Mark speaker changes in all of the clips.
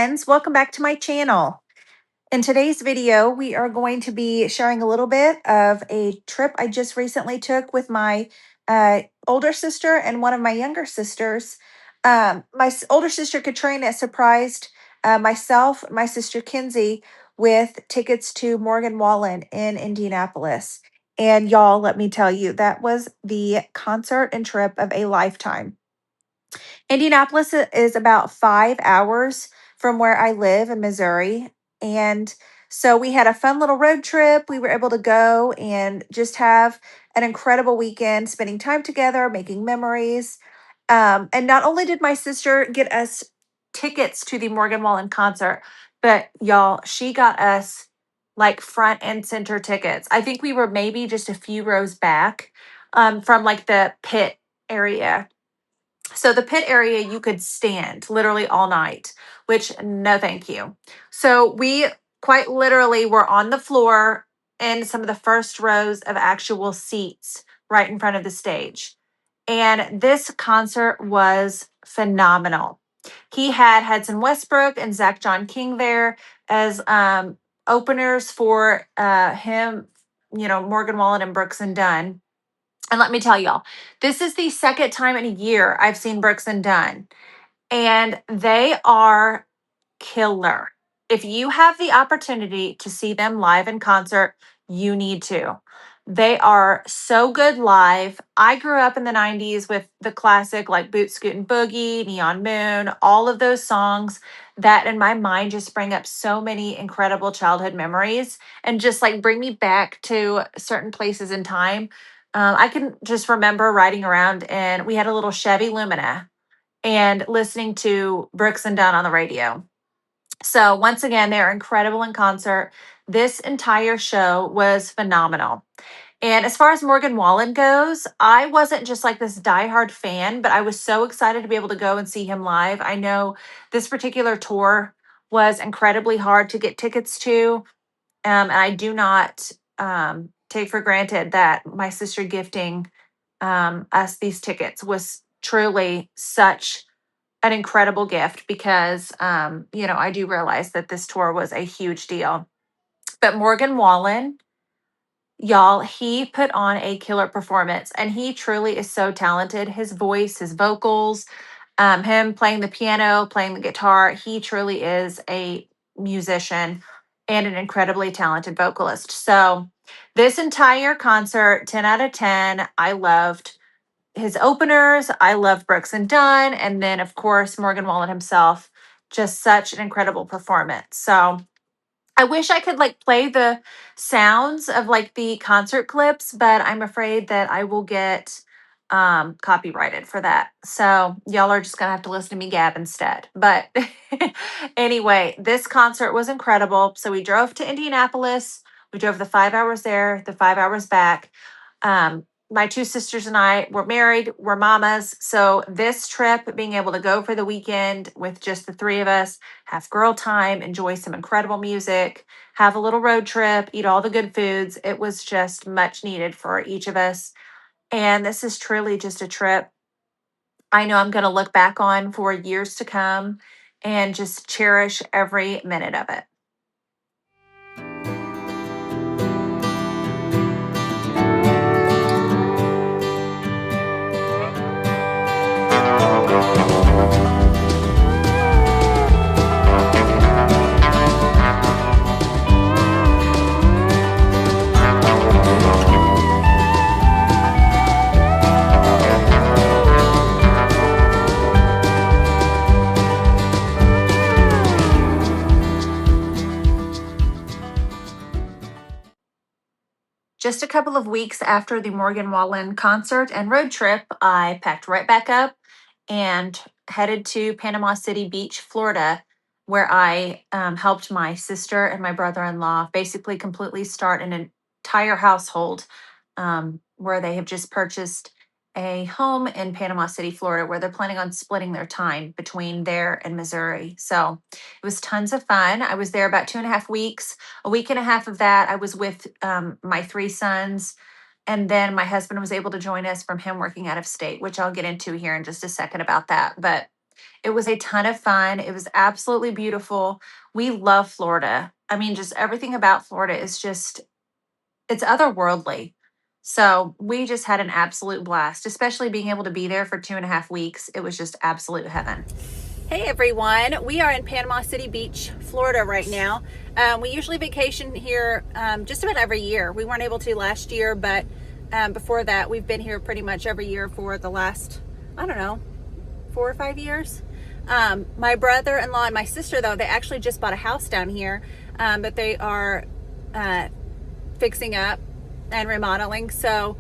Speaker 1: friends, welcome back to my channel. In today's video, we are going to be sharing a little bit of a trip I just recently took with my older sister and one of my younger sisters. Older sister Katrina surprised myself, my sister Kinsey, with tickets to Morgan Wallen in Indianapolis. And y'all, let me tell you, that was the concert and trip of a lifetime. Indianapolis is about 5 hours from where I live in Missouri. And so we had a fun little road trip. We were able to go and just have an incredible weekend, spending time together, making memories. And not only did my sister get us tickets to the Morgan Wallen concert, but y'all, she got us like front and center tickets. I think we were maybe just a few rows back from like the pit area. So the pit area, you could stand literally all night, which no, thank you. So we quite literally were on the floor in some of the first rows of actual seats right in front of the stage. And this concert was phenomenal. He had Hudson Westbrook and Zach John King there as openers for him, Morgan Wallen and Brooks and Dunn. And let me tell y'all, this is the second time in a year I've seen Brooks and Dunn, and they are killer. If you have the opportunity to see them live in concert, you need to. They are so good live. I grew up in the 90s with the classic like Boot Scoot and Boogie, Neon Moon, all of those songs that in my mind just bring up so many incredible childhood memories and just like bring me back to certain places in time. I can just remember riding around and we had a little Chevy Lumina and listening to Brooks and Dunn on the radio. So once again, they're incredible in concert. This entire show was phenomenal. And as far as Morgan Wallen goes, I wasn't just like this diehard fan, but I was so excited to be able to go and see him live. I know this particular tour was incredibly hard to get tickets to. And I do not take for granted that my sister gifting us these tickets was truly such an incredible gift because, I do realize that this tour was a huge deal. But Morgan Wallen, y'all, he put on a killer performance and he truly is so talented. His voice, his vocals, him playing the piano, playing the guitar, he truly is a musician and an incredibly talented vocalist. So, this entire concert, 10 out of 10, I loved his openers. I love Brooks and Dunn. And then, of course, Morgan Wallen himself. Just such an incredible performance. So I wish I could like play the sounds of like the concert clips, but I'm afraid that I will get copyrighted for that. So y'all are just gonna have to listen to me gab instead. But anyway, this concert was incredible. So we drove to Indianapolis. We drove the 5 hours there, the 5 hours back. My two sisters and I were married, we're mamas. So this trip, being able to go for the weekend with just the three of us, have girl time, enjoy some incredible music, have a little road trip, eat all the good foods. It was just much needed for each of us. And this is truly just a trip I know I'm going to look back on for years to come and just cherish every minute of it. Just a couple of weeks after the Morgan Wallen concert and road trip, I packed right back up and headed to Panama City Beach, Florida, where I helped my sister and my brother in law basically completely start an entire household where they have just purchased a home in Panama City, Florida, where they're planning on splitting their time between there and Missouri. So it was tons of fun. I was there about 2.5 weeks. A week and a half of that, I was with my three sons. And then my husband was able to join us from him working out of state, which I'll get into here in just a second about that. But It was a ton of fun. It was absolutely beautiful. We love Florida. I mean, just everything about Florida is just, it's otherworldly. So we just had an absolute blast, especially being able to be there for 2.5 weeks. It was just absolute heaven. Hey everyone, we are in Panama City Beach, Florida right now. We usually vacation here just about every year. We weren't able to last year, but before that, we've been here pretty much every year for the last, I don't know, 4 or 5 years. My brother-in-law and my sister, though, they actually just bought a house down here, but they are fixing up and remodeling. So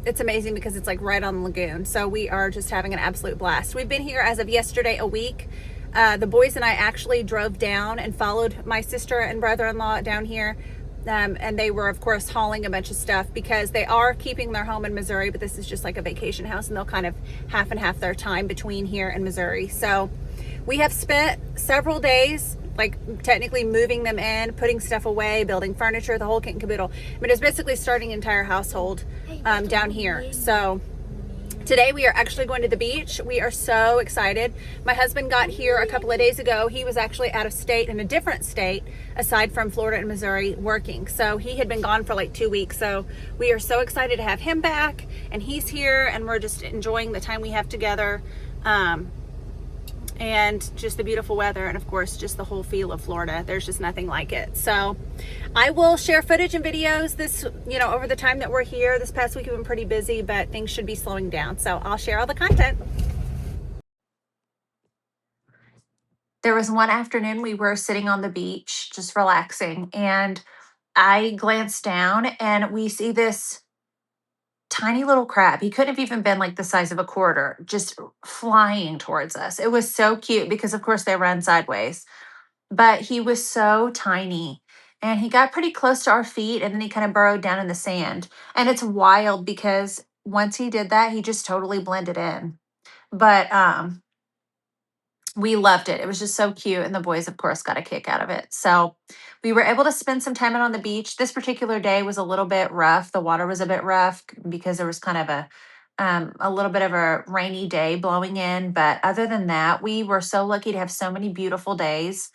Speaker 1: it's amazing because it's like right on the lagoon. So we are just having an absolute blast. We've been here as of yesterday a week. The boys and I actually drove down and followed my sister and brother-in-law down here. And they were, of course, hauling a bunch of stuff because they are keeping their home in Missouri, but this is just like a vacation house, and they'll kind of half and half their time between here and Missouri. So we have spent several days, like technically moving them in, putting stuff away, building furniture, the whole kit and caboodle. I mean, it's basically starting an entire household down here. So today we are actually going to the beach. We are so excited. My husband got here a couple of days ago. He was actually out of state, in a different state aside from Florida and Missouri, working. So he had been gone for like 2 weeks. So we are so excited to have him back, and he's here, and we're just enjoying the time we have together. And just the beautiful weather, and of course just the whole feel of Florida. There's just nothing like it. So I will share footage and videos this, over the time that we're here. This past week we've been pretty busy, but things should be slowing down, so I'll share all the content. There was one afternoon we were sitting on the beach just relaxing, and I glanced down and we see this tiny little crab. He couldn't have even been like the size of a quarter, just flying towards us. It was so cute because, of course, they run sideways, but he was so tiny, and he got pretty close to our feet, and then he kind of burrowed down in the sand. And it's wild because once he did that, he just totally blended in. But we loved it. It was just so cute. And the boys, of course, got a kick out of it. So we were able to spend some time out on the beach. This particular day was a little bit rough. The water was a bit rough because there was kind of a little bit of a rainy day blowing in. But other than that, we were so lucky to have so many beautiful days.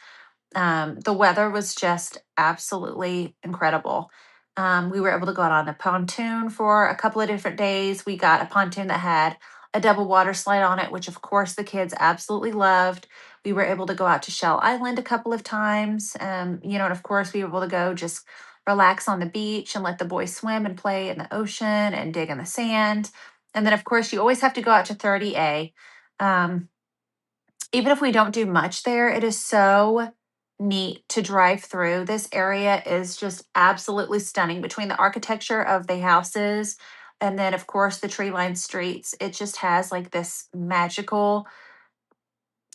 Speaker 1: The weather was just absolutely incredible. We were able to go out on a pontoon for a couple of different days. We got a pontoon that had a double water slide on it, which of course the kids absolutely loved. We were able to go out to Shell Island a couple of times. And of course we were able to go just relax on the beach and let the boys swim and play in the ocean and dig in the sand. And then of course you always have to go out to 30A. Even if we don't do much there, it is so neat to drive through. This area is just absolutely stunning between the architecture of the houses and then, of course, the tree-lined streets. It just has like this magical,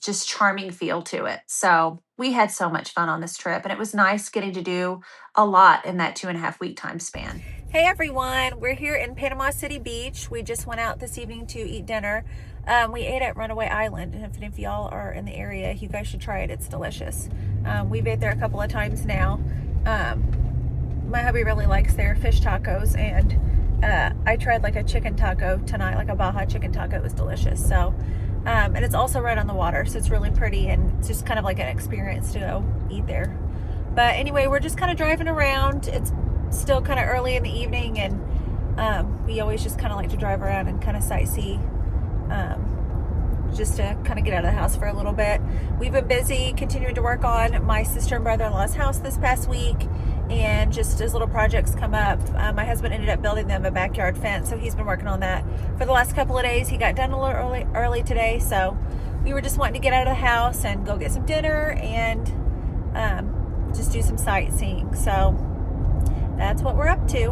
Speaker 1: just charming feel to it. So we had so much fun on this trip, and it was nice getting to do a lot in that 2.5 week time span. Hey everyone, we're here in Panama City Beach. We just went out this evening to eat dinner. We ate at Runaway Island, and if y'all are in the area, you guys should try it. It's delicious. We've ate there a couple of times now. My hubby really likes their fish tacos, and I tried like a chicken taco tonight, like a Baja chicken taco. It was delicious. So, and it's also right on the water, so it's really pretty, and it's just kind of like an experience to go eat there. But anyway, we're just kind of driving around. It's still kind of early in the evening, and we always just kind of like to drive around and kind of sightsee, just to kind of get out of the house for a little bit. We've been busy continuing to work on my sister and brother-in-law's house this past week, and just as little projects come up, my husband ended up building them a backyard fence, so he's been working on that for the last couple of days. He got done a little early today, so we were just wanting to get out of the house and go get some dinner and just do some sightseeing. So that's what we're up to.